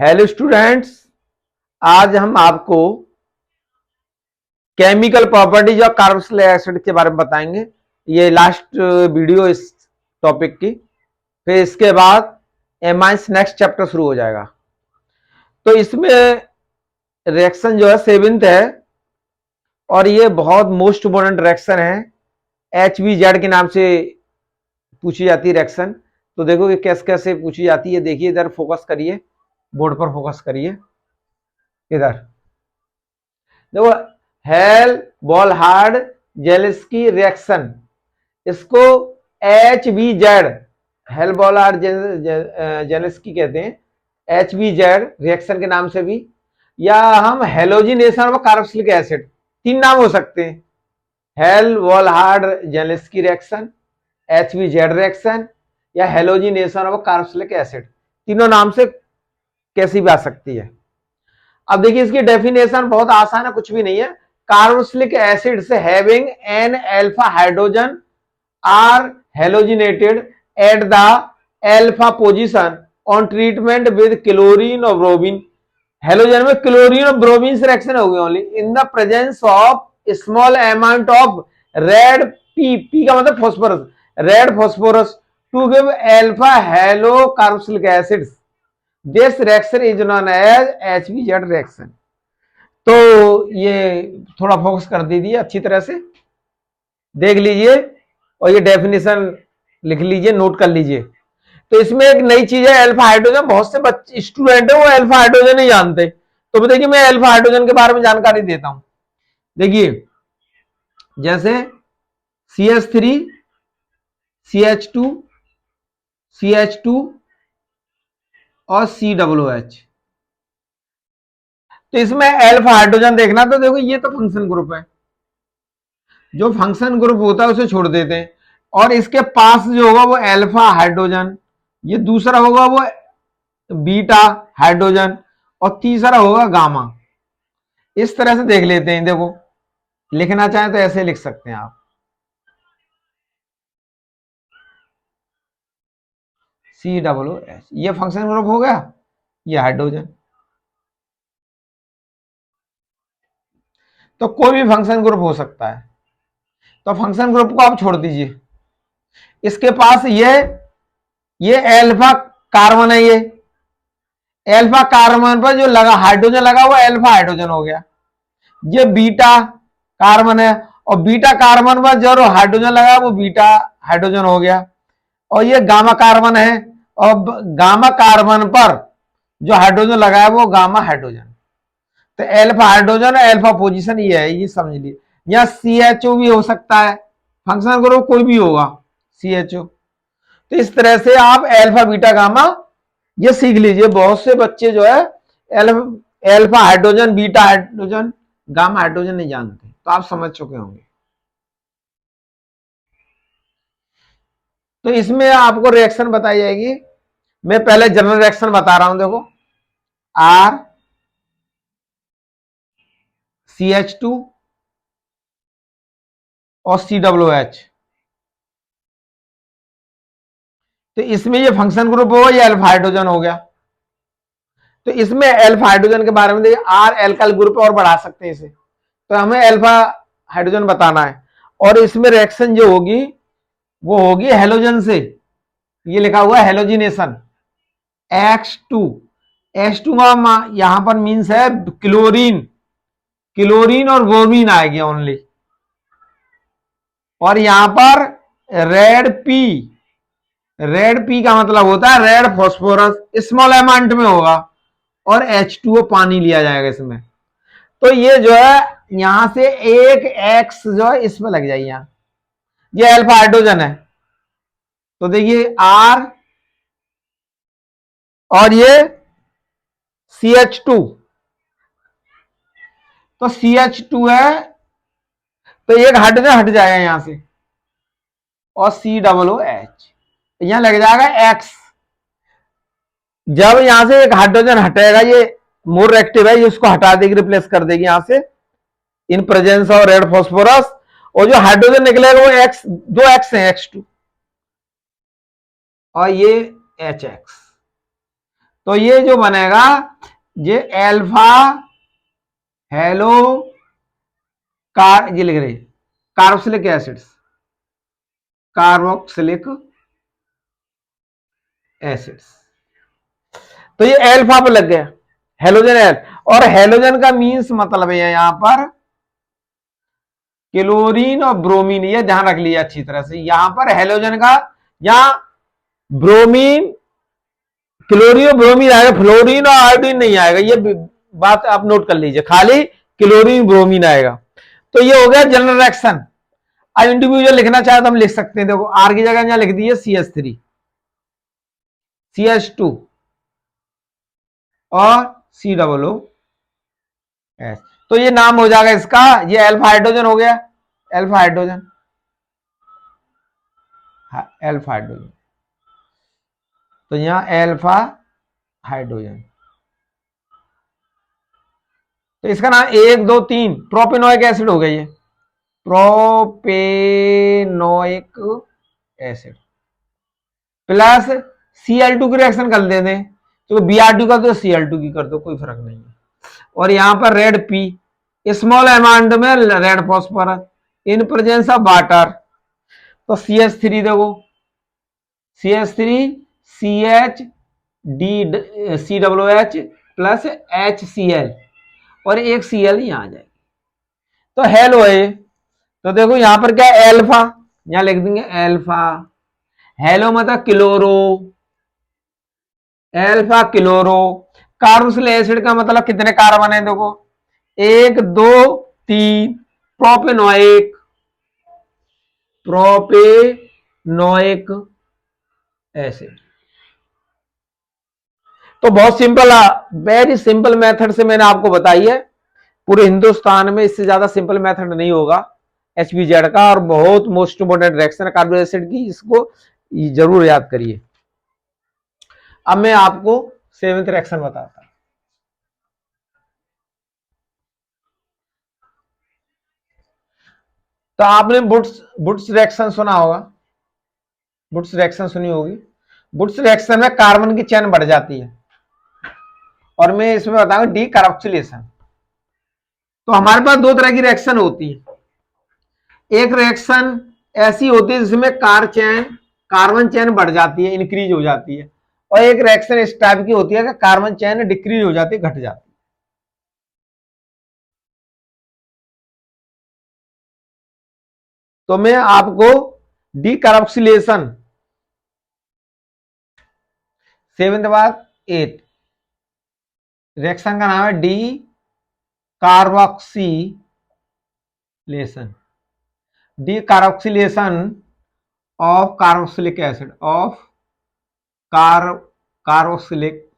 Hello students, आज हम आपको chemical properties of carboxylic acid के बारे में बताएंगे। ये लास्ट वीडियो इस टॉपिक की, फिर इसके बाद एमाइंस नेक्स्ट चैप्टर शुरू हो जाएगा। तो इसमें रिएक्शन जो है सेवेंथ है और ये बहुत मोस्ट इम्पोर्टेंट रिएक्शन है। HBZ के नाम से पूछी जाती है रिएक्शन। तो देखो ये कैसे कैसे पूछी जाती है, देखिए इधर फोकस करिए, बोर्ड पर फोकस करिए। इधर देखो, हेल बॉलहार्ड जेलेस्की रिएक्शन, इसको HBZ हेल बॉलहार्ड जेलेस्की कहते हैं। HBZ रिएक्शन के नाम से भी, या हम हेलोजिनेशन ऑफ कार्बोक्सिलिक एसिड, तीन नाम हो सकते हैं। Hell Volhard Zelinsky reaction, HBZ reaction या हेलोजिनेशन ऑफ कार्बोक्सिलिक एसिड, तीनों नाम से कैसी भी आ सकती है। अब देखिए इसकी डेफिनेशन बहुत आसान है, कुछ भी नहीं है। कार्बोक्सिलिक एसिड से having an alpha hydrogen are halogenated at the alpha position on treatment with chlorine और ब्रोमीन। हेलोजन में क्लोरीन और ब्रोमीन से रिएक्शन होगी only in the presence of small amount of red P का मतलब phosphorus, red phosphorus to give alpha halo carboxylic acids. This reaction is known as HBZ reaction. तो ये थोड़ा focus कर दीजिए, अच्छी तरह से देख लीजिए और ये डेफिनेशन लिख लीजिए, नोट कर लीजिए। तो इसमें एक नई चीज है अल्फा हाइड्रोजन। बहुत से बच्चे स्टूडेंट है वो अल्फा हाइड्रोजन नहीं जानते, तो देखिए मैं अल्फा हाइड्रोजन के बारे में जानकारी देता हूं। देखिए जैसे CH3 CH2 CH2 और COOH, तो इसमें अल्फा हाइड्रोजन देखना। तो देखो ये तो फंक्शन ग्रुप है, जो फंक्शन ग्रुप होता है उसे छोड़ देते हैं, और इसके पास जो होगा वो अल्फा हाइड्रोजन, ये दूसरा होगा वो बीटा हाइड्रोजन और तीसरा होगा गामा। इस तरह से देख लेते हैं। देखो लिखना चाहें तो ऐसे लिख सकते हैं आप, COOH, ये फंक्शन ग्रुप हो गया, ये हाइड्रोजन। तो कोई भी फंक्शन ग्रुप हो सकता है, तो फंक्शन ग्रुप को आप छोड़ दीजिए। इसके पास ये अल्फा कार्बन है, ये अल्फा कार्बन पर जो लगा हाइड्रोजन लगा हुआ अल्फा हाइड्रोजन हो गया। ये बीटा कार्बन है और बीटा कार्बन पर जो हाइड्रोजन लगा वो बीटा हाइड्रोजन हो गया। और ये गामा कार्बन है और गामा कार्बन पर जो हाइड्रोजन लगा है वो गामा हाइड्रोजन। तो अल्फा हाइड्रोजन अल्फा पोजीशन ये है, ये समझ लीजिए। या CHO भी हो सकता है, फंक्शनल ग्रुप कोई भी होगा CHO। तो इस तरह से आप अल्फा बीटा गामा ये सीख लीजिए। बहुत से बच्चे जो है alpha hydrogen beta hydrogen gamma hydrogen नहीं जानते, तो आप समझ चुके होंगे। तो इसमें आपको रिएक्शन बताई जाएगी। मैं पहले जनरल रिएक्शन बता रहा हूं। देखो RCH2 और COOH, तो इसमें ये फंक्शन ग्रुप होगा, ये अल्फा हाइड्रोजन हो गया। तो इसमें अल्फा हाइड्रोजन के बारे में देखिए, R एल्काइल ग्रुप और बढ़ा सकते हैं इसे, तो हमें अल्फा हाइड्रोजन बताना है। और इसमें रिएक्शन जो होगी वो होगी हेलोजन से, ये लिखा हुआ है हेलोजिनेशन X2। H2 का यहां पर मीन्स है क्लोरीन, क्लोरीन और ब्रोमीन आएगी ओनली। और यहां पर रेड पी का मतलब होता है रेड फॉस्फोरस, स्मॉल अमाउंट में होगा, और H2O पानी लिया जाएगा इसमें। तो ये जो है यहां से एक X जो है इसमें लग जाएगी, यहां ये अल्फा हाइड्रोजन है। तो देखिए R और ये CH2, तो CH2 है तो एक हाइड्रोजन हट जाएगा यहां से, और COOH यहां लग जाएगा X। जब यहां से एक हाइड्रोजन हटेगा, ये मोर एक्टिव है, ये उसको हटा देगी, रिप्लेस कर देगी यहां से in presence of red phosphorus, और जो हाइड्रोजन निकलेगा वो X, दो X है, X2 और ये HX। तो ये जो बनेगा ये एल्फा हेलो ये लिख रहे कार्बोक्सिलिक एसिड्स, कार्बोक्सिलिक एसिड्स। तो ये एल्फा पे लग गया हेलोजन एल, और हेलोजन का मीन्स मतलब है यहां पर क्लोरीन और ब्रोमीन, ये ध्यान रख लिया अच्छी तरह से। यहां पर हेलोजन का, यहां ब्रोमीन, क्लोरीन और ब्रोमीन आएगा, फ्लोरीन और आयोडीन नहीं आएगा, ये बात आप नोट कर लीजिए, खाली क्लोरीन ब्रोमीन आएगा। तो ये हो गया जनरल रिएक्शन। अब इंडिविजुअल लिखना चाहे तो हम लिख सकते हैं, देखो आर की जगह यहां लिख दिए CH3 CH2 और COOH। तो ये नाम हो जाएगा इसका, ये अल्फा हाइड्रोजन हो गया, अल्फा हाइड्रोजन, अल्फा हाइड्रोजन। तो यहां अल्फा हाइड्रोजन, तो इसका नाम 1 2 3 प्रोपेनोइक एसिड हो गया, ये प्रोपेनोइक एसिड प्लस Cl2 की रिएक्शन कर देते हैं, तो Br2 का तो Cl2 की कर दो, कोई फर्क नहीं है। और यहां पर रेड पी, स्मॉल अमाउंट में red phosphorus in presence of water, तो CH3 देखो, CH3 CH प्लस HCl और एक Cl यहां आ जाएगी, तो हेलो है। तो देखो यहां पर क्या है, एल्फा, यहां लिख देंगे एल्फा, हेलो मतलब chloro, alpha chloro. Carboxylic acid का मतलब कितने कार्बन है, देखो 1 2 3 प्रोपेनोइक, प्रोपेनोइक एसिड। तो बहुत सिंपल, वेरी सिंपल मेथड से मैंने आपको बताई है, पूरे हिंदुस्तान में इससे ज्यादा सिंपल मेथड नहीं होगा HBZ का, और बहुत मोस्ट इंपोर्टेंट रिएक्शन है कार्बोक्सिलिक एसिड की, इसको जरूर याद करिए। अब मैं आपको 7th रिएक्शन बताता हूं। तो आपने बुट्स रिएक्शन सुना होगा, बुट्स रिएक्शन सुनी होगी। बुट्स रिएक्शन में कार्बन की चेन बढ़ जाती है, और मैं इसमें बताऊंगा डी कार्बोक्सिलेशन। तो हमारे पास दो तरह की रिएक्शन होती है, एक रिएक्शन ऐसी होती है जिसमें कार्बन चेन बढ़ जाती है, इंक्रीज हो जाती है, और एक रिएक्शन इस टाइप की होती है कि कार्बन चेन डिक्रीज हो जाती है, घट जाती है। तो मैं आपको डी कार्बोक्सिलेशन 7th बाद 8 रिएक्शन का नाम है D carboxylation, D carboxylation of carboxylic acid, of carboxylic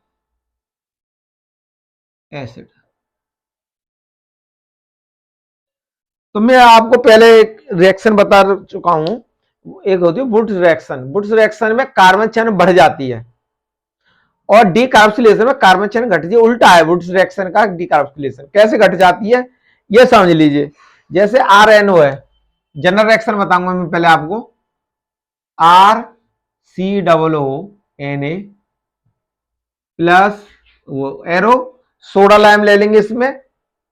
acid. तो मैं आपको पहले एक रिएक्शन बता चुका हूं, एक होती है वुड्स रिएक्शन। वुड्स रिएक्शन में कार्बन चेन बढ़ जाती है, और डी कार्बोक्सिलेशन में कार्बन चेन घटती है, उल्टा है वुड्स रिएक्शन का डी कार्बोक्सिलेशन। कैसे घट जाती है ये समझ लीजिए, जैसे RNO है, जनरल रिएक्शन बताऊंगा मैं पहले आपको, RCOONA प्लस वो एरो, सोडा लाइम ले लेंगे इसमें,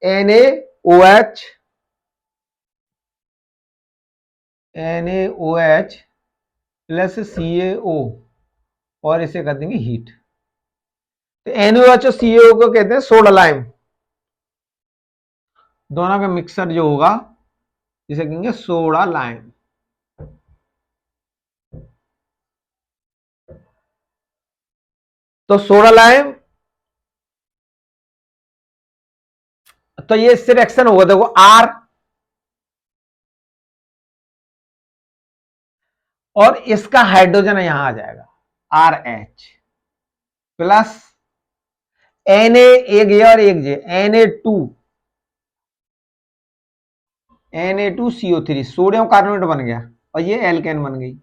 NaOH प्लस CaO, और इसे कर देंगे हीट। तो NaOH और CaO को कहते हैं सोडा लाइम, दोनों का मिक्सर जो होगा इसे कहेंगे सोडा लाइम। तो सोडा लाइम, तो ये इससे रिएक्शन होगा, देखो R, और इसका हाइड्रोजन यहां आ जाएगा RH प्लस Na, एक ये और एक जे, Na2CO3, सोडियम कार्बोनेट बन गया, और ये एल्केन बन गई,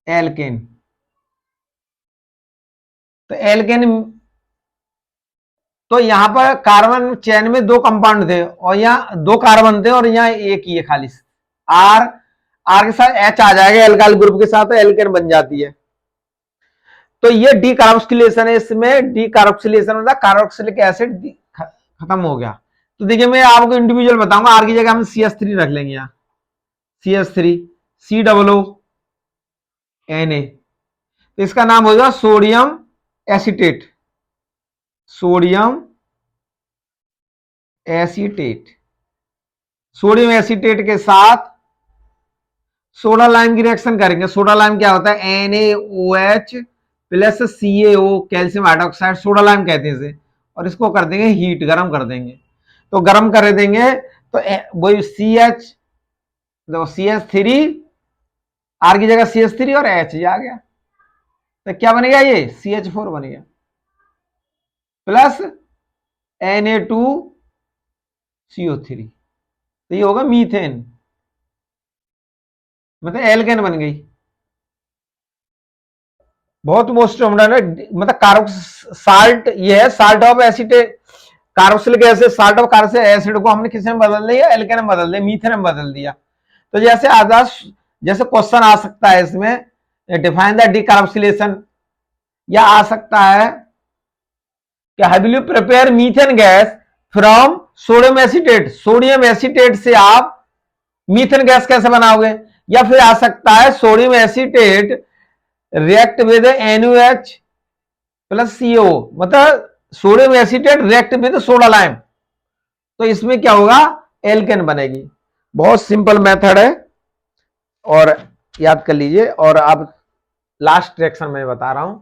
एल्केन। तो एल्केन, तो यहां पर कार्बन चेन में दो कंपाउंड थे, और यहां दो कार्बन थे, और यहां एक ही है खाली, आर के साथ H आ जाएगा, एल्काइल ग्रुप के साथ एल्केन बन जाती है। तो ये डीकार्बोक्सिलेशन है, इसमें डीकार्बोक्सिलेशन मतलब कार्बोक्सिलिक एसिड खत्म हो गया। तो देखिए मैं आपको इंडिविजुअल बताऊंगा, आर की जगह हम CH3 रख लेंगे, यहाँ CH3 COO Na, तो इसका नाम होगा sodium acetate, sodium acetate. Sodium acetate के साथ सोडा लाइम की रिएक्शन करेंगे। सोडा लाइम क्या होता है, NaOH plus CaO, calcium hydroxide, soda lime कहते हैं इसे, और इसको कर देंगे हीट, गर्म कर देंगे। तो गर्म कर देंगे तो वही CH3, आर की जगह CH3 और H आ गया, तो क्या बनेगा, ये CH4 बनेगा प्लस Na2CO3, तो ये होगा मीथेन, मतलब एल्केन बन गई। बहुत मोस्ट मतलब कार्बोक्स साल्ट, ये है salt of acetate, carboxylic acid, salt of carboxylic acid को हमने किस में बदल दिया, एल्केन में बदल दिया, मीथेन में बदल दिया। तो जैसे आदर्श, जैसे क्वेश्चन आ सकता है इसमें, डिफाइन द डीकार्बोक्सिलेशन, या आ सकता है कि how will you prepare methane gas from sodium acetate, sodium acetate से आप मीथेन गैस कैसे बनाओगे। या फिर आ सकता है sodium acetate react with NaOH plus CO, मतलब sodium acetate react with soda lime, तो इसमें क्या होगा, एल्केन बनेगी। बहुत सिंपल मेथड है और याद कर लीजिए। और अब लास्ट रिएक्शन में बता रहा हूं,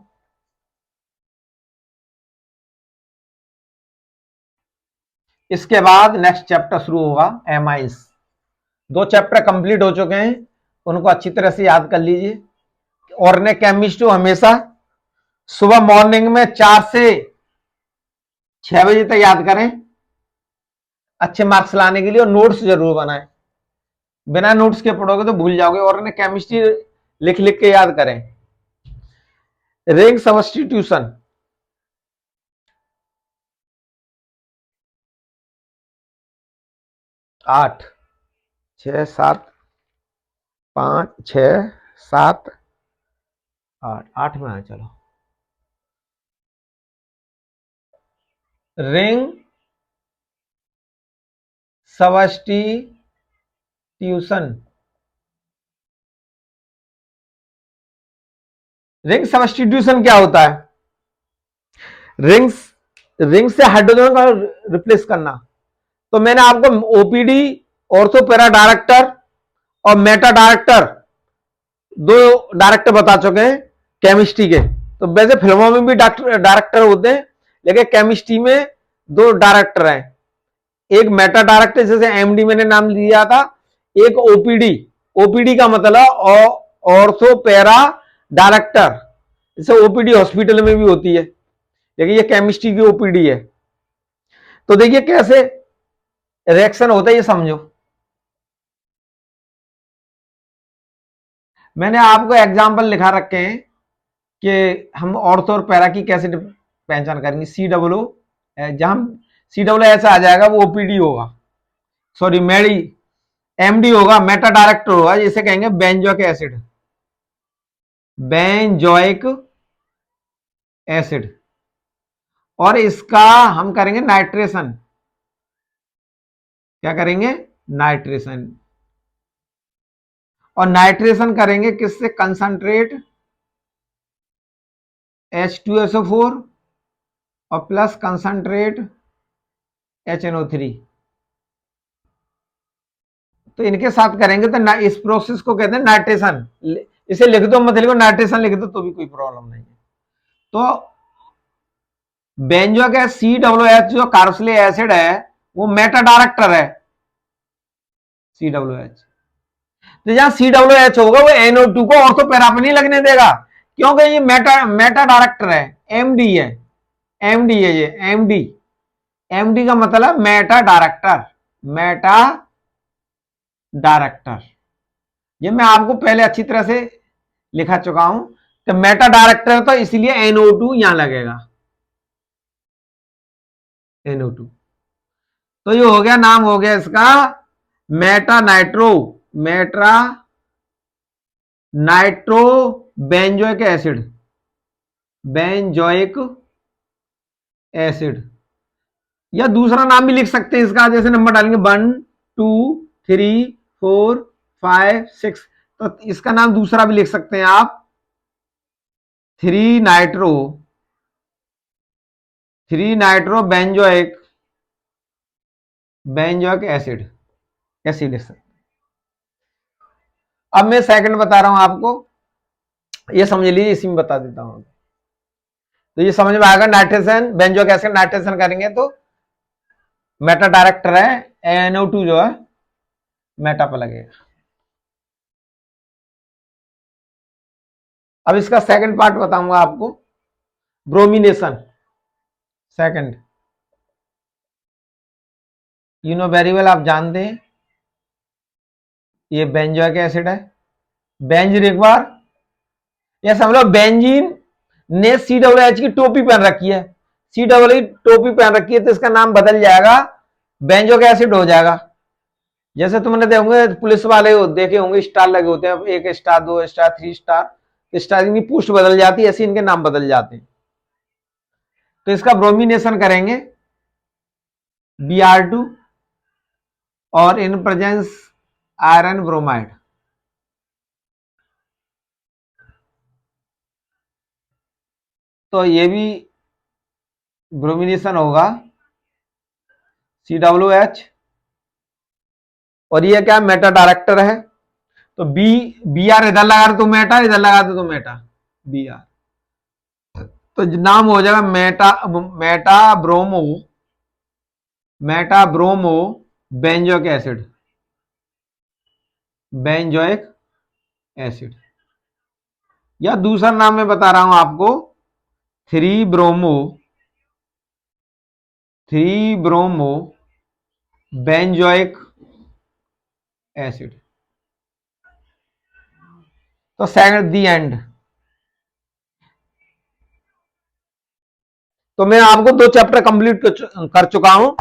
इसके बाद नेक्स्ट चैप्टर शुरू होगा एमाइंस। 2 चैप्टर कंप्लीट हो चुके हैं, उनको अच्छी तरह से याद कर लीजिए। ऑर्गेनिक हमेशा सुबह मॉर्निंग में 4 से 6 बजे तक याद करें अच्छे मार्क्स लाने के लिए, और नोट्स जरूर बनाएं, बिना नोट्स के पढ़ोगे तो भूल जाओगे। ऑर्गेनिक लिख लिख के याद करें। रिंग सब्स्टिट्यूशन, आठ, 6, 7, 5, 6, 7, 8, 8 में आए, चलो। रिंग सब्स्टिट्यूशन, रिंग सब्स्टिट्यूशन क्या होता है, रिंग से हाइड्रोजन का रिप्लेस करना। तो मैंने आपको OPD, ऑर्थो पैरा डायरेक्टर और मेटा डायरेक्टर, 2 डायरेक्टर बता चुके हैं केमिस्ट्री के। तो वैसे फिल्मों में भी डायरेक्टर होते हैं, लेकिन केमिस्ट्री में 2 डायरेक्टर हैं, एक मेटा डायरेक्टर जैसे MD मैंने नाम लिया था, एक OPD का मतलब ऑर्थो पैरा डायरेक्टर, जैसे OPD हॉस्पिटल में भी होती है, लेकिन ये केमिस्ट्री की OPD है। तो देखिए कैसे रिएक्शन होता है, ये समझो। मैंने आपको एग्जाम्पल लिखा रखे हैं कि हम ऑर्थो और पैरा की कैसे पहचान करेंगे। COO, जहां COOH आ जाएगा वो OPD होगा, सॉरी MD होगा, मेटा डायरेक्टर होगा, जिसे कहेंगे बेंजोइक एसिड, बेंजोइक एसिड। और इसका हम करेंगे नाइट्रेशन, क्या करेंगे, नाइट्रेशन। और नाइट्रेशन करेंगे किससे, कंसंट्रेट H2SO4 और प्लस कंसंट्रेट HNO3, तो इनके साथ करेंगे। तो इस प्रोसेस को कहते हैं नाइट्रेशन। इसे लिख दो, मत लिखो, नाइट्रेशन लिख दो तो भी कोई प्रॉब्लम नहीं है। तो बेंजोइक COOH जो कार्बोक्सिलिक एसिड है वो मेटा डायरेक्टर है, COOH। तो जहां COOH होगा वो NO2 को ऑर्थो पैरा पे नहीं लगने देगा, क्योंकि ये मेटा डायरेक्टर है, MD है, MD है ये, MD का मतलब मेटा डायरेक्टर, मेटा डायरेक्टर। ये मैं आपको पहले अच्छी तरह से लिखा चुका हूं कि मेटा डायरेक्टर है, तो इसलिए NO2 यहां लगेगा, NO2। तो ये हो गया, नाम हो गया इसका Meta nitro benzoic acid. Benzoic acid, या दूसरा नाम भी लिख सकते हैं इसका, जैसे नंबर डालेंगे 1 2 3 4 5 6, तो इसका नाम दूसरा भी लिख सकते हैं आप, 3 नाइट्रो बेंजोइक एसिड, ऐसे लिख सकते हैं। अब मैं सेकंड बता रहा हूं आपको, ये समझ लीजिए, इसी में बता देता हूं। तो ये समझ में आएगा, नाइट्रेशन बेंजोइक एसिड नाइट्रेशन करेंगे तो मेटा डायरेक्टर है, NO2 जो है मेटा पर लगेगा। अब इसका सेकंड पार्ट बताऊंगा आपको, bromination. Second, you know very well, आप जानते हैं ये बेंजोइक एसिड है, बेंजीन, एक बार ये समझ लो बेंजीन ने COOH की टोपी पहन रखी है, COOH टोपी पहन रखी है, तो इसका नाम बदल जाएगा, बेंजोइक एसिड हो जाएगा। जैसे तुमने देखोगे पुलिस वाले देखे होंगे स्टार लगे होते हैं, 1 स्टार 2 स्टार 3 स्टार, स्टार की पोस्ट बदल जाती है, ऐसे इनके नाम बदल जाते हैं। तो इसका ब्रोमिनेशन करेंगे Br2 और इन प्रेजेंस आयरन ब्रोमाइड, तो ये भी ब्रोमिनेशन होगा COOH, और ये क्या मेटा डायरेक्टर है, तो Br इधर लगा दो तो मेटा, इधर लगा दो तो मेटा, Br, तो नाम हो जाएगा मेटा ब्रोमो बेंजोइक एसिड, या दूसरा नाम मैं बता रहा हूं आपको, 3 ब्रोमो बेंजोइक एसिड। तो सेकंड दी एंड। तो मैं आपको 2 चैप्टर कंप्लीट कर चुका हूं,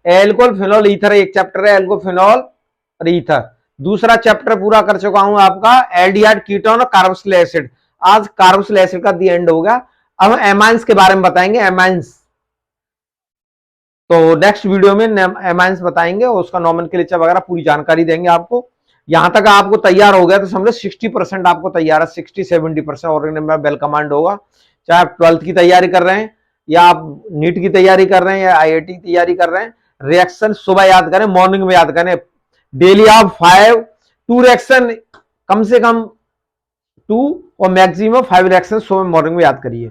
एल्कोहल फिनॉल ईथर एक चैप्टर है, एल्कोहल फिनॉल और ईथर, दूसरा चैप्टर पूरा कर चुका हूं आपका एल्डिहाइड कीटोन और कार्बोक्सिलिक एसिड। आज कार्बोक्सिलिक एसिड का दी एंड होगा। अब एमाइंस के बारे में बताएंगे, एमाइंस, तो नेक्स्ट वीडियो में एमाइंस बताएंगे और उसका नोमेनक्लेचर वगैरह पूरी जानकारी देंगे आपको। यहां तक आपको तैयार हो गया तो समझो 60% आपको तैयार है, 60-70% ऑर्गेनिज्म वेल कमांड होगा। चाहे आप 12th की तैयारी कर रहे हैं, या आप नीट की तैयारी कर रहे हैं, या IIT की तैयारी कर रहे हैं, रिएक्शन सुबह याद करें, मॉर्निंग में याद करें। डेली आप 2 रिएक्शन, कम से कम 2 और मैक्सिमम 5 रिएक्शन सुबह मॉर्निंग में याद करिए।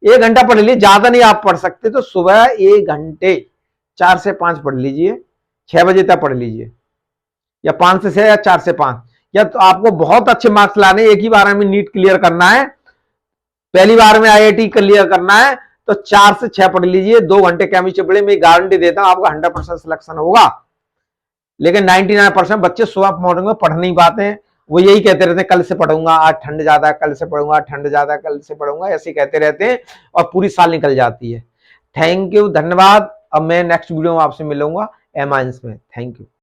1 घंटा पढ़ लीजिए, ज्यादा नहीं आप पढ़ सकते तो सुबह 1 घंटे 4 से 5 पढ़ लीजिए, 6 बजे तक पढ़ लीजिए, या 5 से 6 या 4 से 5, या तो आपको बहुत अच्छे मार्क्स लाने, एक ही बार में नीट क्लियर करना है, पहली बार में IIT क्लियर करना है, तो 4 से 6 पढ़ लीजिए, 2 घंटे केमिस्ट्री पढ़े, मैं गारंटी देता हूं आपका 100% सिलेक्शन होगा। लेकिन 99% बच्चे सुबह मॉर्निंग में पढ़ नहीं पाते हैं, वो यही कहते रहते हैं कल से पढ़ूंगा, आज ठंड ज्यादा है, कल से पढ़ूंगा, ठंड ज्यादा है, कल से पढ़ूंगा, ऐसे कहते रहते हैं और पूरी साल निकल जाती है। थैंक यू, धन्यवाद। अब मैं नेक्स्ट वीडियो में आपसे मिलूंगा एमाइंस में। Thank you.